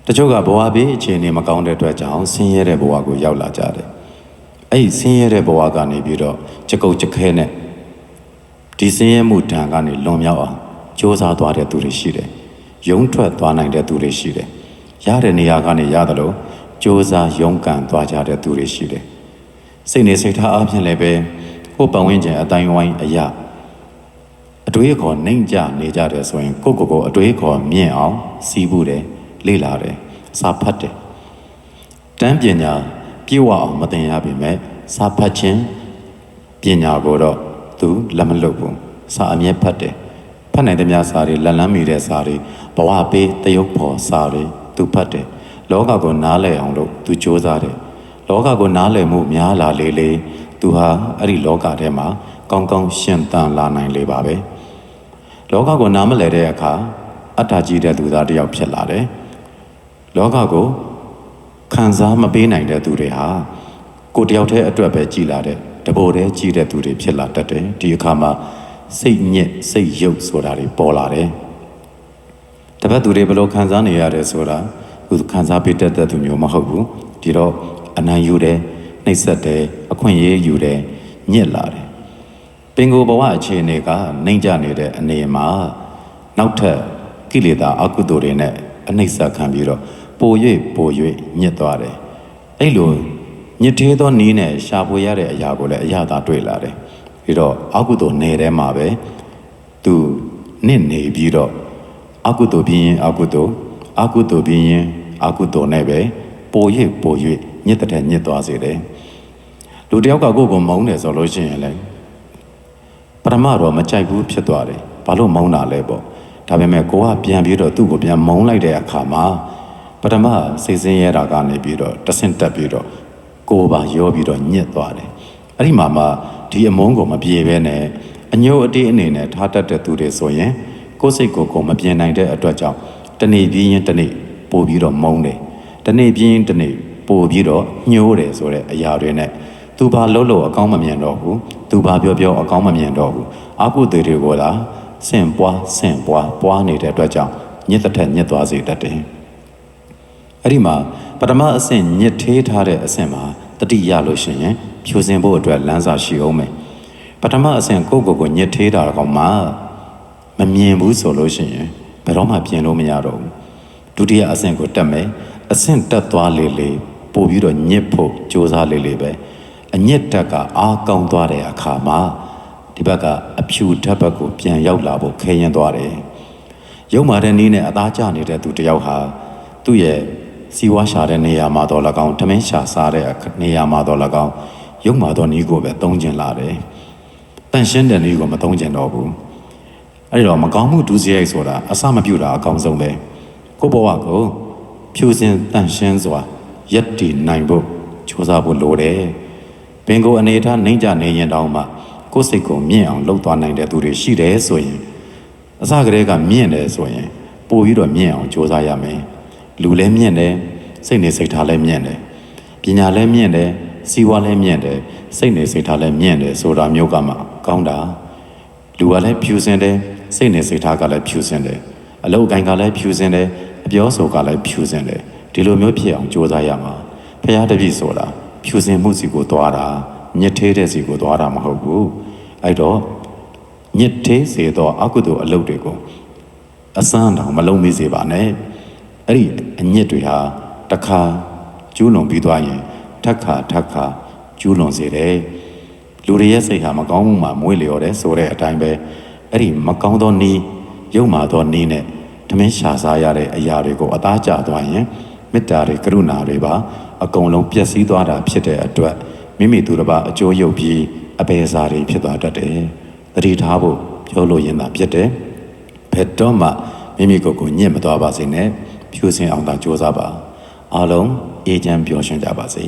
တချို့ကဘဝဘေးအခြေအနေမကောင်းတဲ့အတွက်ကြောင့်ဆင်းရဲတဲ့ဘဝကိုရောက်လာကြတယ်အဲ့ဒီဆင်းရဲတဲ့ဘဝကနေပြီးတော့ကြကုတ်ကြခဲနဲ့ဒီဆင်းရဲမှုတန်ကနေလွန်မြောက်အောင်ကြိုးစားသွားတဲ့သူတွေရှိတယ်ရုံးထွက်သွားနိုင်တဲ့သူတွေရှိတယ်ရတဲ့နေရာကနေရတယ်လို့ကြိုးစားရုန်းကန်သွားကြတဲ့သူတွေရှိတယ်စိတ်နေစိတ်ထားအပြင်လည်းပဲကိုယ်ပတ်ဝန်းကျင်အတိုင်းဝိုင်းအရာအတွေးခေါ်နှိမ့်ကြနေကြတယ်ဆိုရင်ကိုအတွေးခေါ်မြင့်အောင်စီးဖို့တယ်လေ့လာတယ်စာဖတ်တယ်တန်းပညာပြေဝအောင်မသင်ရပါမယ်စာဖတ်ခြင်းပညာကိုတော့သူလက်မလွတ်ဘူးစာအမြဲဖတ်တယ်ဖတ်နိုင်တဲ့များစာတွေလက်လန်းမိတဲ့စာတွေဘဝပေးတရုပ်ဖော်စာတွေသူဖတ်တယ်လောကကိုနားလည်အောင်လို့သူစ조사တယ်လောကကိုနားလည်မှုများလာလေသူဟာအဲ့ဒီလောကထဲမှာကောင်းကောင်းရှင်သန်လာနိုင်လေပါပဲလောကကိုနားမလည်တဲ့အခါအတ္တကြီးတဲ့သူသားတစ်ယောက်ဖြစ်လာတယ်လောကကိုခံစားမပေးနိုင်တဲ့သူတွေဟာကိုယ်တယောက်တည်းအတွက်ပဲကြည်လာတဲ့တပိုတည်းကြည်တဲ့သူတွေဖြစ်လာတတ်တယ်ဒီအခါမှာစိတ်ညစ်စိတ်ယုတ်ဆိုတာတွေပေါ်လာတယ်တပတ်သူတွေဘယ်လိုခံစားနေရတယ်ဆိုတာသူခံစားပေးတတ်တဲ့သူမျိုးမဟုတ်ဘူးဒီတော့အနံ့ယူတယ်နှိပ်စက်တယ်အခွင့်အရေးယူတယ်ညစ်လာတယ်ပင်ကိုယ်ဘဝအခြေအနေကနှိမ့်ကြနေတဲ့အနေမှာနောက်ထပ်ကိလေသာအကုသိုလ်တွေနဲ့အနှိပ်စက်ခံပြီးတော့ပို၍ညစ်သွားတယ်အဲ့လိုညစ်သေးသောနည်းနဲ့ရှာဖွေရတဲ့အရာကိုလည်းအရသာတွေ့လာတယ်ပြီးတော့အကုသိုလ်နယ်ထဲမှာပဲသူနစ်နေပြီးတော့အကုသိုလ်ပြီးရင်အကုသိုလ်ပြီးရင်အကုသိုလ်နဲ့ပဲပို၍ညစ်တဲ့ညစ်သွားစေတယ်လူတယောက်ကကိုယ်ကိုမုန်းတယ်ဆိုလို့ရှိရင်လည်းပထမတော့မကြိုက်ဘူးဖြစ်သွားတယ်ဘာလို့မုန်းတာလဲပေါ့ဒါပေမဲ့ကိုကပြန်ပြီးတော့သူ့ကိုပြန်မုန်းလိုက်တဲ့အခါမှာပထမစိတ်ဆင်းရဲတာကနေပြီးတော့တဆင့်တက်ပြီးတော့ကိုယ်ပါရောပြီးတော့ညစ်သွားတယ်အဲ့ဒီမှာမှဒီအမုန်းကိုမပြေဘဲနဲ့အညို့အတေးအနေနဲ့ထားတတ်တဲ့သူတွေဆိုရင်ကိုယ်စိတ်ကိုမပြေနိုင်တဲ့အတွက်ကြောင့်တနေ့ပြီးရင်တနေ့ပို့ပြီးတော့မုန်းတယ်တနေ့ပြီးရင်တနေ့ပို့ပြီးတော့ညှိုးတယ်ဆိုတဲ့အရာတွေနဲ့သူဘာလို့အကောင်းမမြင်တော့ဘူးသူဘာပြောအကောင်းမမြင်တော့ဘူးအကုသိုလ်တွေကိုလာဆင့်ပွားနေတဲ့အတွက်ကြောင့်ညစ်တဲ့ညစ်သွားစေတတ်တယ်အဲ့ဒီမှာပထမအဆင့်ညစ်သေးထားတဲ့အဆင့်မှာတတိယလို့ရှိရင်ဖြူစင်ဖို့အတွက်လမ်းစာရှိအောင်မယ်ပထမအဆင့်ကိုညစ်သေးတာကောင်မှမမြင်ဘူးဆိုလို့ရှိရင်ဘယ်တော့မှပြင်လို့မရတော့ဘူးဒုတိယအဆင့်ကိုတက်မယ်အဆင့်တက်သွားလေပို့ပြီးတော့ညစ်ဖို့ကြိုးစားလေပဲအညစ်တက်ကအားကောင်းသွားတဲ့အခါမှာဒီဘက်ကအဖြူဓာတ်ဘက်ကိုပြန်ရောက်လာဖို့ခဲရင်သွားတယ်ရုံမာတဲ့နည်းနဲ့အသားကျနေတဲ့သူတယောက်ဟာသူ့ရဲ့စီဝါရှာတဲ့နေရာမှာတော့၎င်းထမင်းရှာစားတဲ့နေရာမှာတော့၎င်းရုံမာသောနည်းကိုပဲသုံးကျင်လာတယ်တန်ရှင်းတဲ့နည်းကိုမသုံးကျင်တော့ဘူးအဲ့တော့မကောင်းမှုဒုစရိုက်ဆိုတာအစမပြုတာအကောင်းဆုံးပဲကိုဘဝကိုဖြူစင်တန်ရှင်းစွာရက်တည်နိုင်ဖို့ကြိုးစားဖို့လိုတယ်ပင်ကိုအနေထားနှိမ့်ကြနေရင်တောင်မှကိုယ်စိတ်ကိုမြင့်အောင်လှုပ်သွားနိုင်တဲ့သူတွေရှိတယ်ဆိုရင်အစကတည်းကမြင့်တယ်ဆိုရင်ပို့ပြီးတော့မြင့်အောင်ကြိုးစားရမယ်လူလည်းမြင့်တယ်စိတ်နေစိတ်ထားလည်းမြင့်တယ်ပညာလည်းမြင့်တယ်စီးပွားလည်းမြင့်တယ်စိတ်နေစိတ်ထားလည်းမြင့်တယ်ဆိုတာမျိုးကမှကောင်းတာလူကလည်းဖြူစင်တယ်စိတ်နေစိတ်ထားကလည်းဖြူစင်တယ်အလုပ်အကိုင်ကလည်းဖြူစင်တယ်အပြောဆိုကလည်းဖြူစင်တယ်ဒီလိုမျိုးဖြစ်အောင်ကြိုးစားရမှာဖရာတပည့်ဆိုတာဖြူစင်မှုစီကိုသွားတာညစ်သေးတဲ့စီကိုသွားတာမဟုတ်ဘူးအဲ့တော့ညစ်သေးစေသောအကုသိုလ်အလုပ်တွေကိုအစမ်းတောင်မလုံးမိစေပါနဲ့အဲ့ဒီအညစ်တွေဟာတစ်ခါကျူးလွန်ပြီးသွားရင်ထပ်ခါကျူးလွန်စေတယ်လူတွေရဲ့စိတ်ဟာမကောင်းမှုမှမွေးလျော်တယ်ဆိုတဲ့အတိုင်းပဲအဲ့ဒီမကောင်းသောနည်းယုံမာသောနည်းနဲ့ထမင်းရှာစားရတဲ့အရာတွေကိုအသားကျသွားရင်မေတ္တာတွေကရုဏာတွေပါအကုန်လုံးပျက်စီးသွားတာဖြစ်တဲ့အတွက်မိမိသူတစ်ပါးအကျိုးရုပ်ပြီးအပေစားတွေဖြစ်သွားတတ်တယ်တတိထားဖို့ပြောလို့ရင်သာဖြစ်တယ်ဘယ်တော့မှမိမိကိုညစ်မသွားပါစေနဲ့ဖြူစင်အောင်သာကြိုးစားပါအားလုံးအေးချမ်းပျော်ရွှင်ကြပါစေ